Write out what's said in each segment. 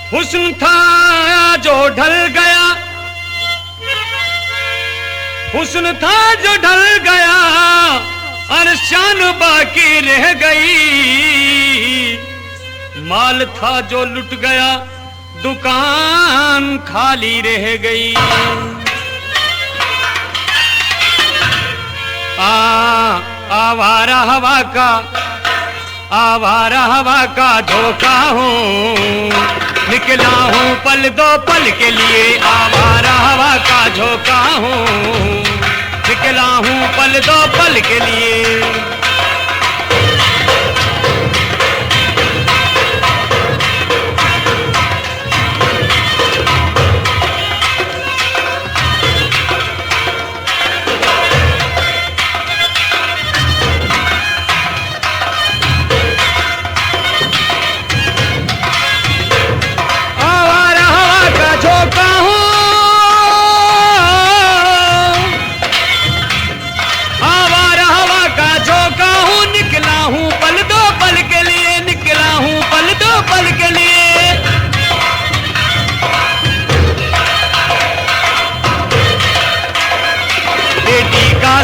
हुस्न था जो ढल गया, हुस्न था जो ढल गया, और शान बाकी रह गई। माल था जो लुट गया, दुकान खाली रह गई। आवारा हवा का, आवारा हवा का झोंका हूँ, निकला हूँ पल दो पल के लिए। आवारा हवा का झोंका हूँ, निकला हूँ पल दो पल के लिए।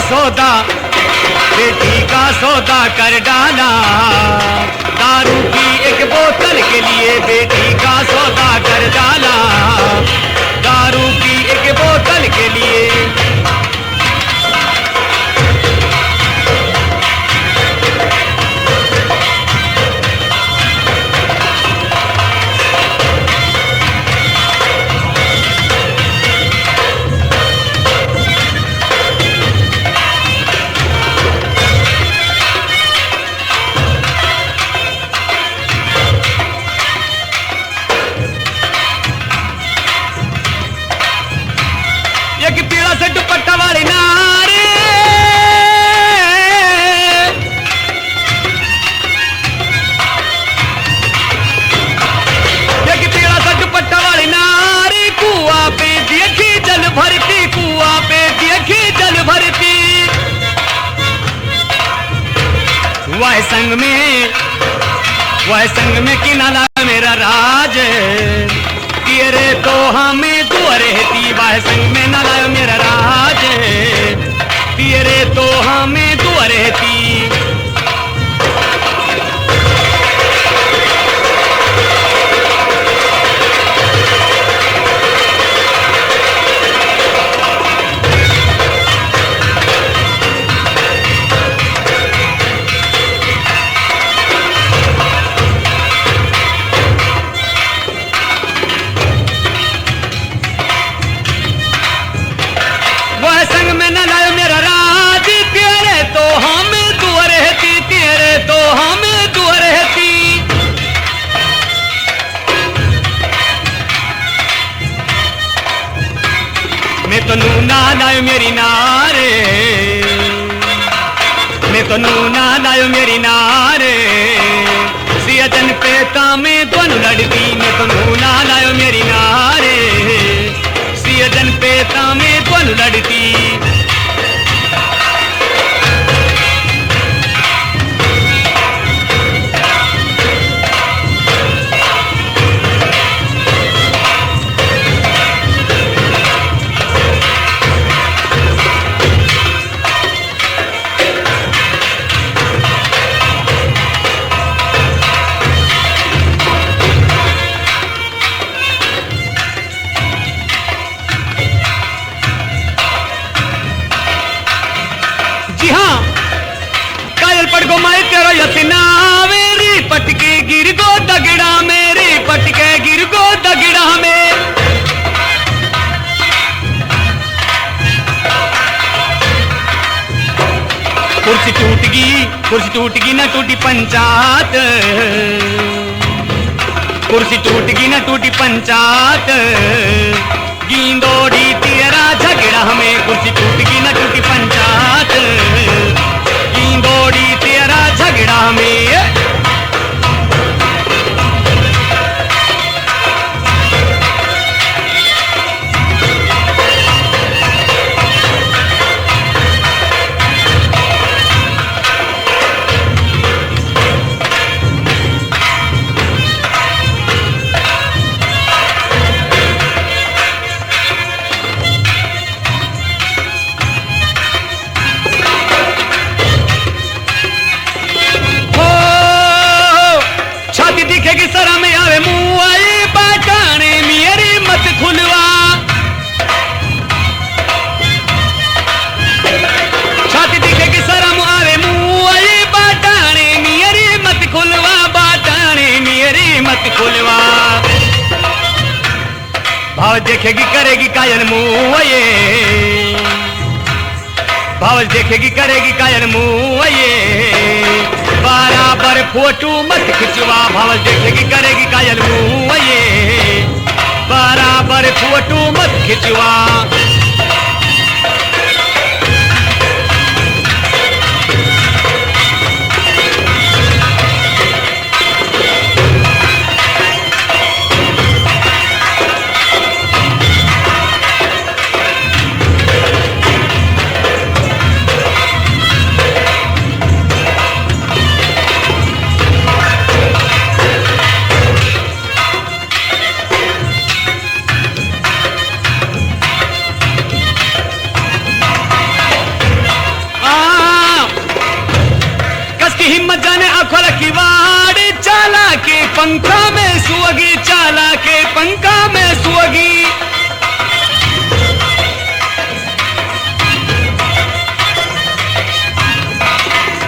सौदा, बेटी का सौदा कर डाला, दारू की एक बोतल के लिए। बेटी का सौदा कर डाला, दारू की एक बोतल के लिए। पीड़ा से दुपट्टा वाली नारी, एक पीड़ा से दुपट्टा वाली नारी, कुआं पे देखी जल भरती, कुआं पे देखी जल भरती। वह संग में किनारा मेरा राज, तेरे तो हमें दुआ रहती। वह संग में न लायो मेरा राज, तेरे तो हमें दुआ रहती। संग में न लायो मेरा राज, तेरे तो हमें दुआ रहती, तेरे तो हमें दुआ रहती। मैं तो नूना लायो मेरी नारे, मैं तो नूना लायो मेरी नारे, सियाजन पेता में दोनों लड़ती। मैं तो नूना लायो मेरी नारे, सियाजन पेता में दोनों लड़ती। मेरी पटके गिर गो दगड़ा, मेरी पटके गिर गो दगड़ा में। कुर्सी टूट गई न टूटी पंचायत, कुर्सी टूट गई न टूटी पंचायत। गिंदोड़ी तेरा झगड़ा में, कुर्सी टूट गई न टूटी पंचायत। गिंदोड़ी तेरा झगड़ा में। भाव देखेगी करेगी कायल मुँह ये, भाव देखेगी करेगी कायल मुँह ये, बराबर फोटो मत खिंचवा। भाव देखेगी करेगी कायल मुँह ये, बराबर फोटो मत खिंचवा। हिम्मत जाने अखोल की वाड़ी, चाला के पंखा में सुअगी, चाला के पंखा में सुअगी।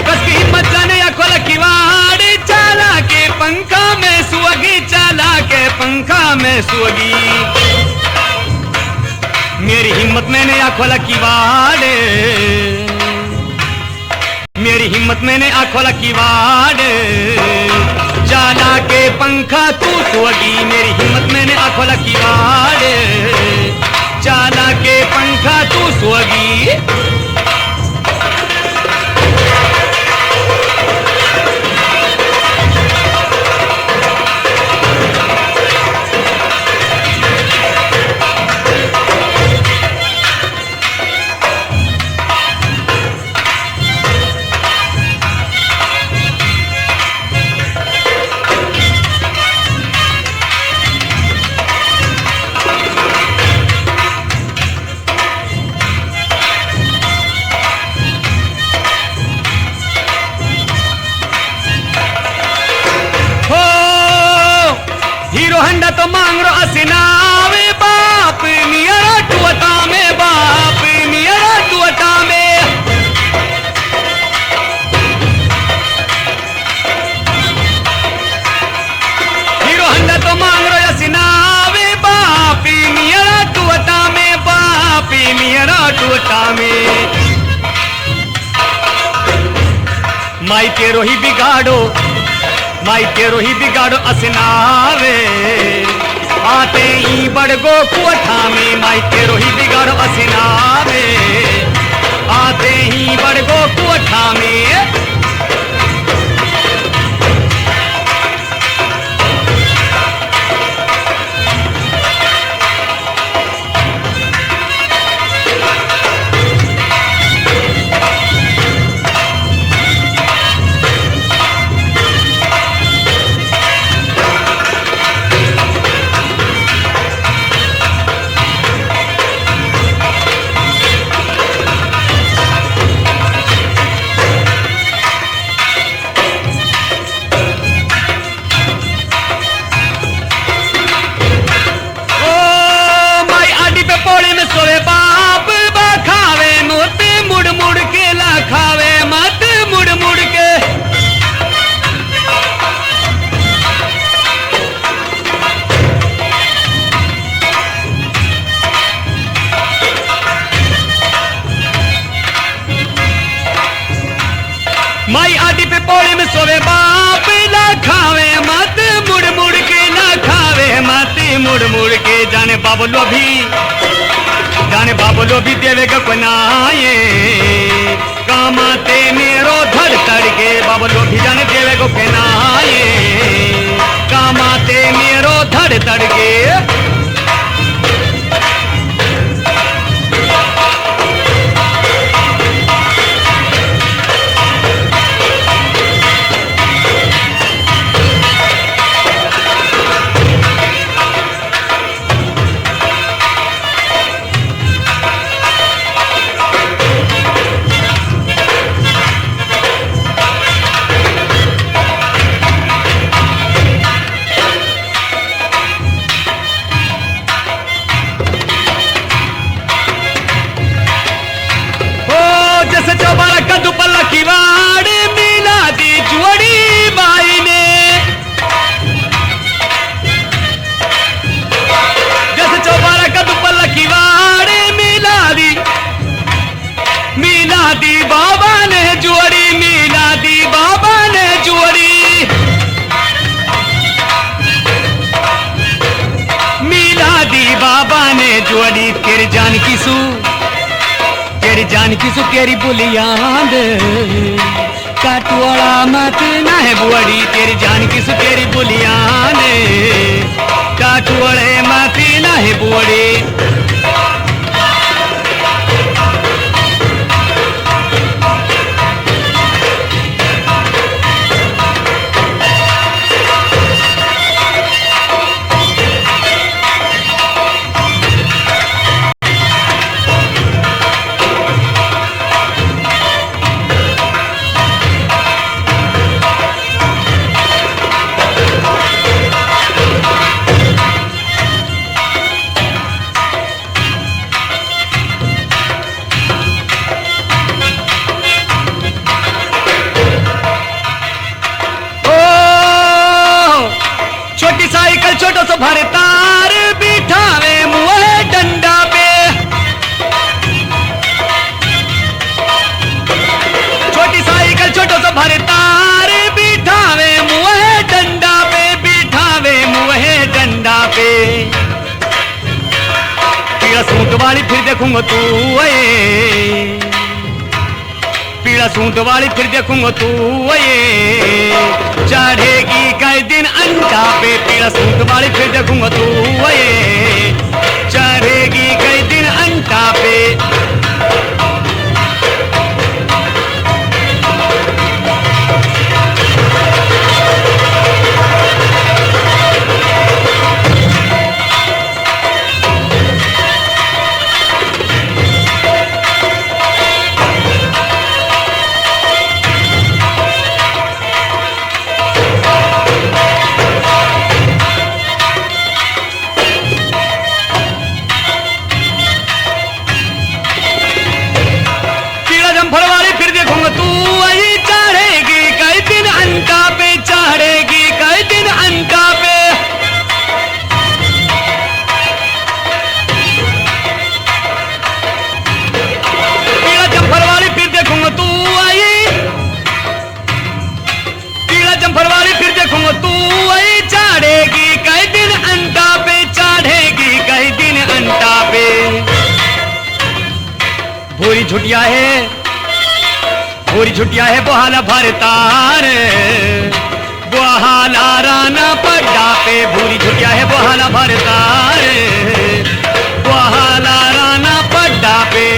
कसकी हिम्मत जाने अखोल की वाड़ी, चाला के पंखा में सुअगी, चाला के पंखा में सुअगी। मेरी हिम्मत मैंने अखोल की वाड़े, मेरी हिम्मत मैंने आँखों की वाड़, चाला के पंखा तू सुअगी। मेरी हिम्मत मैंने आँखों की वाड़, चाला के पंखा तू सुअगी। हीरो हंडा तो मांग रो असनावे, बाप नियरा टुअटा में, बाप नियरा टुअटा में। हीरो हंडा तो मांग रो असनावे, बाप नियरा टुअटा में, बाप नियरा टुअटा में। माई तेरो ही बिगाड़ो, माई तेरो ही बिगाड़ो असनावे, आते ही बड़गो कुअठा में। माई तेरो ही बिगाड़ो असनावे, आते ही बड़गो कुअठा में। माई आदि पे पौड़ी में सोवे, बाप ना खावे मत मुड़ मुड़ के, ना खावे मत मुड़ मुड़ के। जाने बाबलो भी, जाने बाबलो भी देवेगा बनाए, कामाते मेरो धड़ तड़ के। बाबलो भी जाने देवेगा बनाए, कामाते मेरो धड़ तड़ के। चुअड़ी तेरी जान किसू, तेरी जान किसू तेरी बुलियाद, काटुआड़ा मत ना है बुआड़ी, तेरी जान किसू तेरी बुलियाद, काटुआड़े मत ना है बुआड़ी। छोटी साइकिल छोटो सो भरे तार बिठावे मुँह डंडा पे, छोटी साइकिल छोटो सो भरे तार बिठावे मुँह डंडा पे, बिठावे मुँह डंडा पे। पीला सूट वाली फिर देखूंगा तू आए, पीला सूट वाली फिर देखूंगा तू आए, चढ़ेगी कई दिन अंडा पे, पीला सूट वाली फिर देखूंगा तू आए, चढ़ेगी कई दिन अंडा पे। भूरी छुटिया है, भूरी छुटिया है बहाला भरतार, बहाला राना पड्डा पे, भूरी छुटिया है बहाला भरतार, बहाला राना पड्डा पे।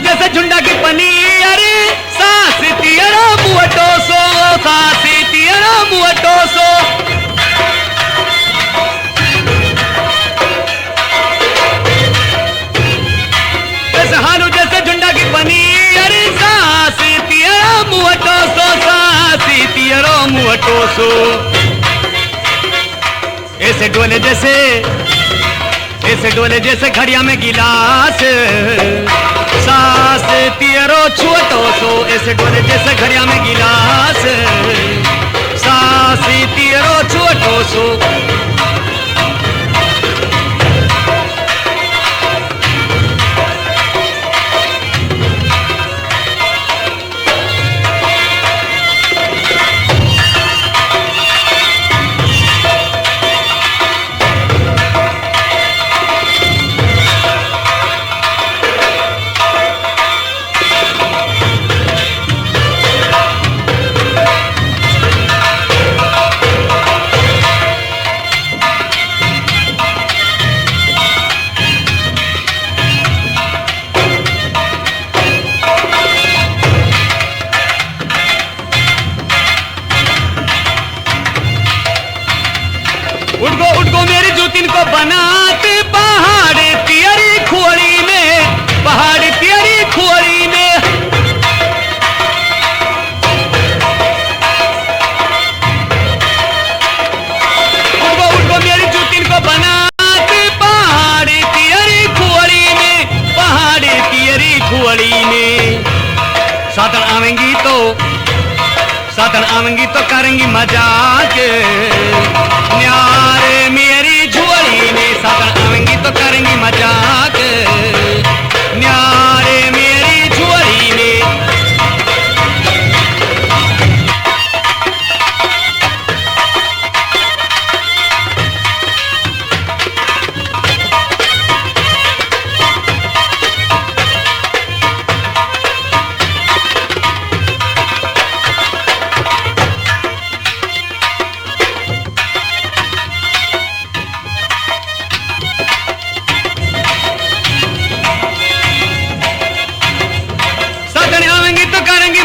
जैसे झुंडा की पनीर सास तियरा मुअटो सो, सास तियरा मुअटो सो। जैसे हालू जैसे झुंडा की पनीर सास तियरा मुअटो सो, सास तियरा मुअटो सो। ऐसे डोले जैसे, ऐसे डोले जैसे घड़िया में गिलास, सास तियरो छुअटो सो, ऐसे डोले जैसे घड़िया में गिलास, सास तियरो छुअटो सो। साधन आवेंगी तो करेंगी मजाक, न्यारे मेरी झोली में साधन आवेंगी तो करेंगी मजाक, न्यारे मेरी झोली में।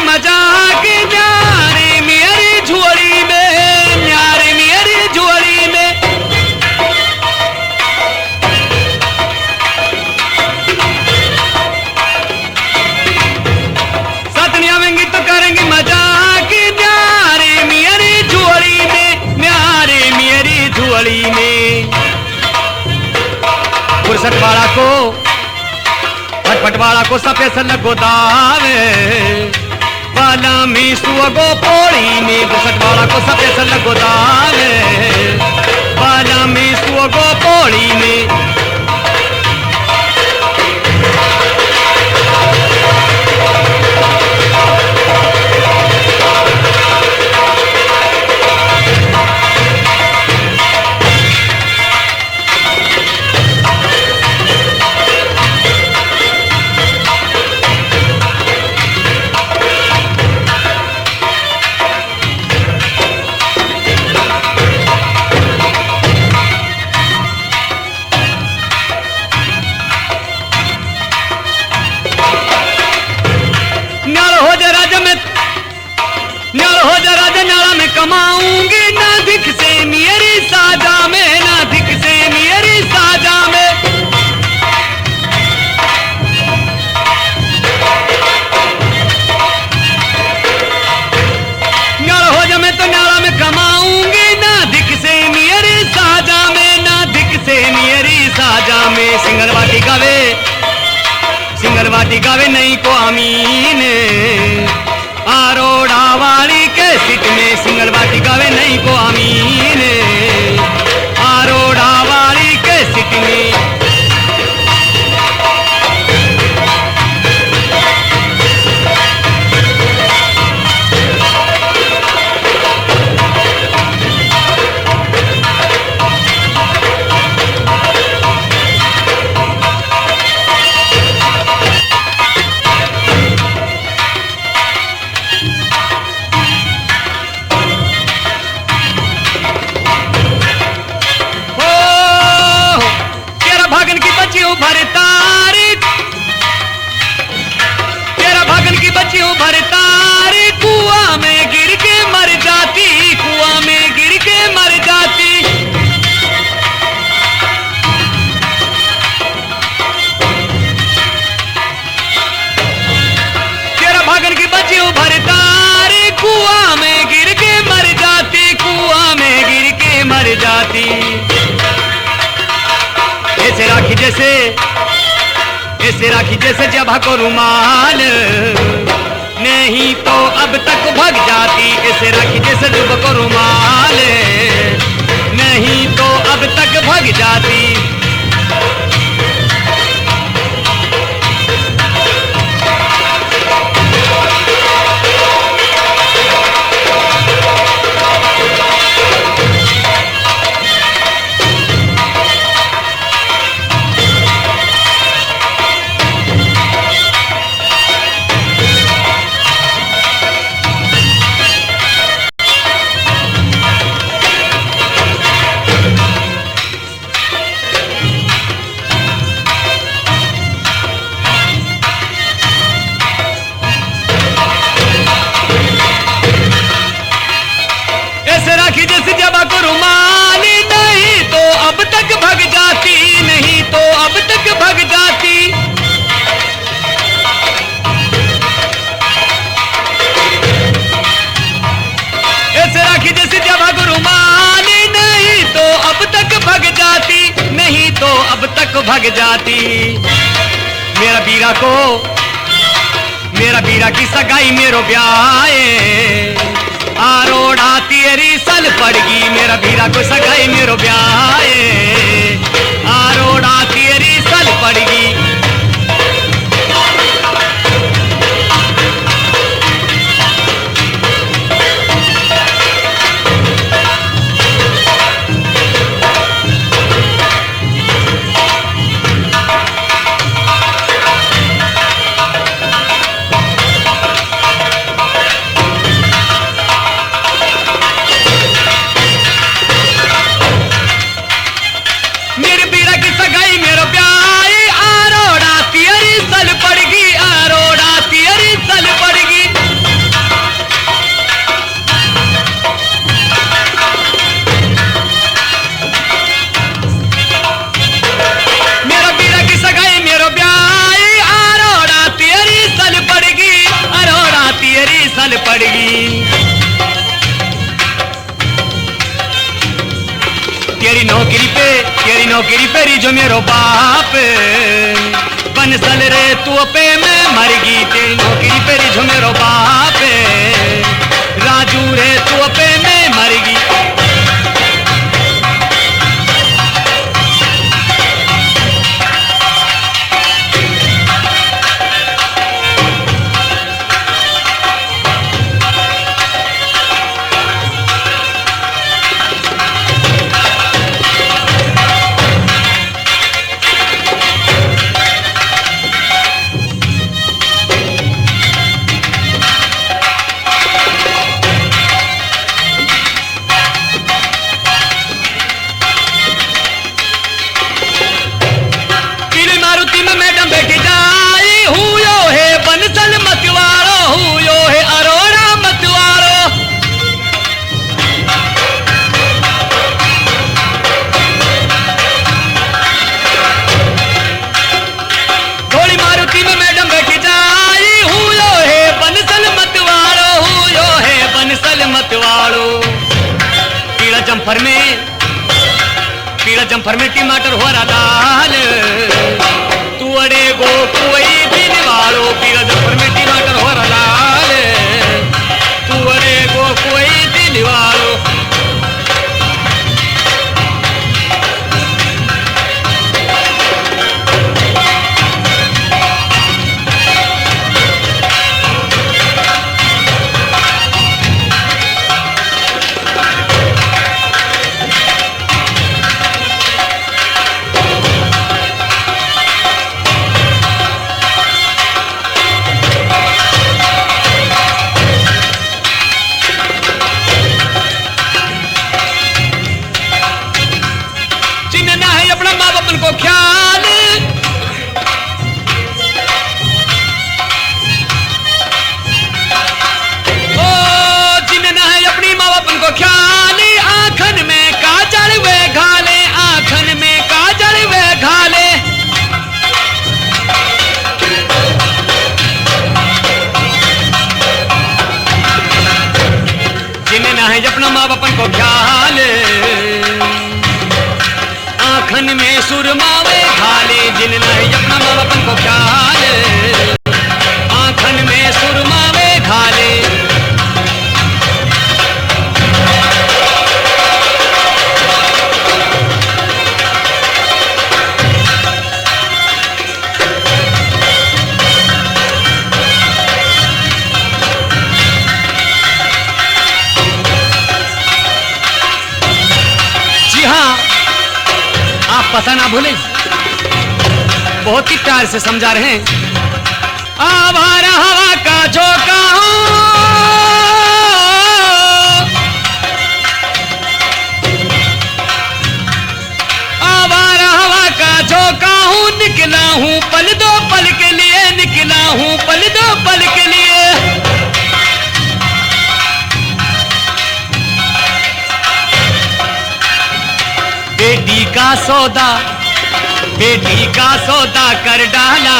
मजाक, न्यारे मेरी झोली में, न्यारे मेरी झोली में। सतनी आवेंगी तो करेंगी मजाक, न्यारे मेरी झोली में, न्यारे मेरी झोली में। फुर्सत वाला को फटफट वाला को सफेद लगो दावे, बाला में सुअगो पोड़ी में बुसट वाला को सफेद लगो दावे, बाला में सुअगो पोड़ी में। नाला में कमाऊंगी ना धिक से मेरी साजा में, ना धिक से मेरी साजा में। नाल हो जा मैं तो नाला में कमाऊंगी ना धिक से मेरी साजा में, ना धिक से मेरी साजा में। सिंगरवाटी गावे नहीं को अमीन, आरोड़ा वाली के सीट में सिंगरवाटी गावे नहीं को अमीन, आरोड़ा वाली के सीट में। भरतारी कुआं में गिर के मर जाती, कुआं में गिर के मर जाती। तेरा भागन की बची भरतारी कुआं में गिर के मर जाती, कुआं में गिर के मर जाती। ऐसे राखी जैसे जभा को रुमाल, नहीं तो अब तक भग जाती। ऐसे राखी जैसे जुब को रुमाल, नहीं तो अब तक भग जाती। भग जाती। मेरा बीरा की सगाई मेरो ब्याह, आरोड़ा तेरी सल पड़गी मेरा भीरा को सगाई मेरो ब्याह आरोड़ा तेरी सल पड़गी पड़गी तेरी नौकरी पे रिझो मेरो बाप बनसल रे तू पे मैं मरगी तेरी नौकरी पे रिझो मेरो बाप राजू रे तू पे मैं मरगी पीला जम्फर में टमाटर हो रहा लाल तू अड़े गो कोई दिन वालो पीला जम्फर में टमाटर हो रहा लाल तू अड़े गो कोई दिन वालो को ख्याल ओ जिन्ना है अपनी माँ बापन को ख्याल आंखन में काजल वे घाले आंखन में काजल वे घाले जिन्ना है अपना माँ बापन को ख्याल आँखन में सुरमावे घाले जिन नहीं अपना माँ बापन को ख्याल आँखन में सुरमावे घाले जी हाँ पता ना भूले बहुत ही प्यार से समझा रहे हैं आवारा हवा का झोंका हूँ आवारा हवा का झोंका हूँ निकला हूँ पल दो पल के लिए निकला हूँ पल दो पल के लिए बेटी का सौदा कर डाला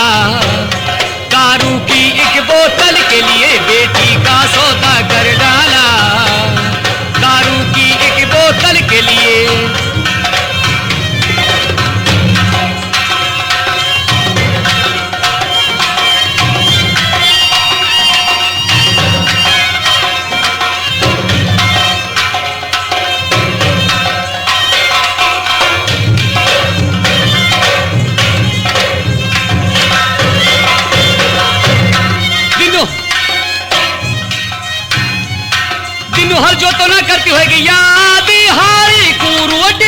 दारू की एक बोतल के लिए बेटी का सौदा कर डाला दारू की एक बोतल के लिए तो ना करती होगी याद हारी कुरुवटी